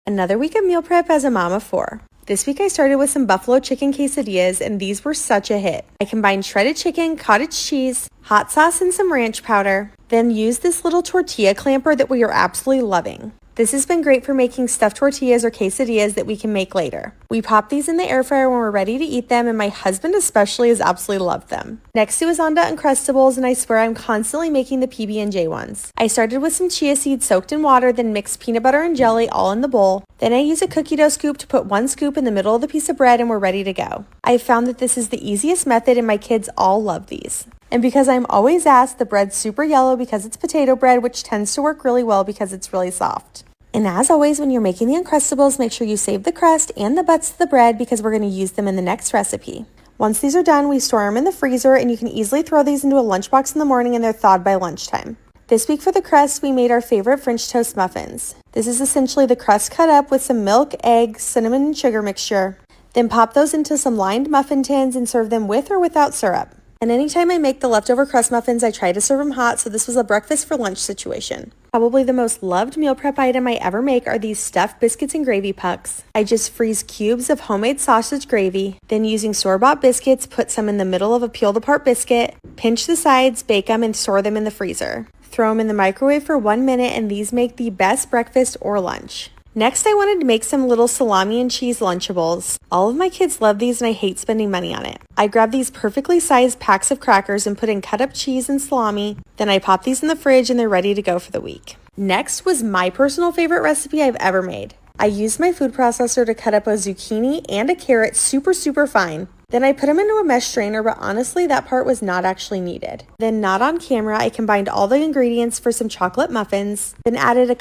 Another week of meal prep as a mom of 4. This week I started with some buffalo chicken quesadillas, and these were such a hit. I combined shredded chicken, cottage cheese, hot sauce, and some ranch powder, then used this little tortilla clamper that we are absolutely loving. This has been great for making stuffed tortillas or quesadillas that we can make later. We pop these in the air fryer when we're ready to eat them, and my husband especially has absolutely loved them. Next it was on to uncrustables, and I swear I'm constantly making the PB&J ones. I started with some chia seeds soaked in water, then mixed peanut butter and jelly all in the bowl. Then I use a cookie dough scoop to put 1 scoop in the middle of the piece of bread, and we're ready to go. I found that this is the easiest method, and my kids all love these. And because I'm always asked, the bread's super yellow because it's potato bread, which tends to work really well because it's really soft. And as always, when you're making the Uncrustables, make sure you save the crust and the butts of the bread because we're going to use them in the next recipe. Once these are done, we store them in the freezer, and you can easily throw these into a lunchbox in the morning and they're thawed by lunchtime. This week for the crust, we made our favorite French toast muffins. This is essentially the crust cut up with some milk, egg, cinnamon, and sugar mixture. Then pop those into some lined muffin tins and serve them with or without syrup. And anytime I make the leftover crust muffins, I try to serve them hot, so this was a breakfast for lunch situation. Probably the most loved meal prep item I ever make are these stuffed biscuits and gravy pucks. I just freeze cubes of homemade sausage gravy, then using store-bought biscuits, put some in the middle of a peeled apart biscuit, pinch the sides, bake them, and store them in the freezer. Throw them in the microwave for 1 minute, and these make the best breakfast or lunch. Next, I wanted to make some little salami and cheese lunchables. All of my kids love these, and I hate spending money on it. I grabbed these perfectly sized packs of crackers and put in cut up cheese and salami. Then I pop these in the fridge, and they're ready to go for the week. Next was my personal favorite recipe I've ever made. I used my food processor to cut up a zucchini and a carrot super fine. Then I put them into a mesh strainer, but honestly that part was not actually needed. Then not on camera, I combined all the ingredients for some chocolate muffins, then added 1.5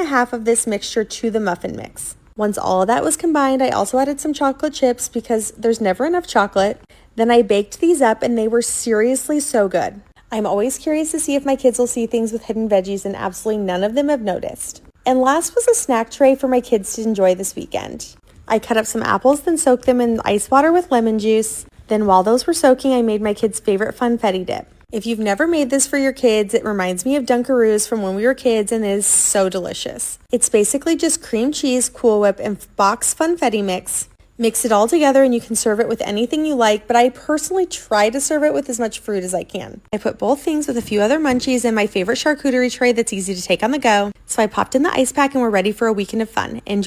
cups of this mixture to the muffin mix. Once all of that was combined, I also added some chocolate chips because there's never enough chocolate. Then I baked these up, and they were seriously so good. I'm always curious to see if my kids will see things with hidden veggies, and absolutely none of them have noticed. And last was a snack tray for my kids to enjoy this weekend. I cut up some apples, then soaked them in ice water with lemon juice. Then while those were soaking, I made my kids' favorite funfetti dip. If you've never made this for your kids, it reminds me of Dunkaroos from when we were kids, and it is so delicious. It's basically just cream cheese, Cool Whip, and box funfetti mix. Mix it all together, and you can serve it with anything you like, but I personally try to serve it with as much fruit as I can. I put both things with a few other munchies in my favorite charcuterie tray that's easy to take on the go. So I popped in the ice pack, and we're ready for a weekend of fun. Enjoy.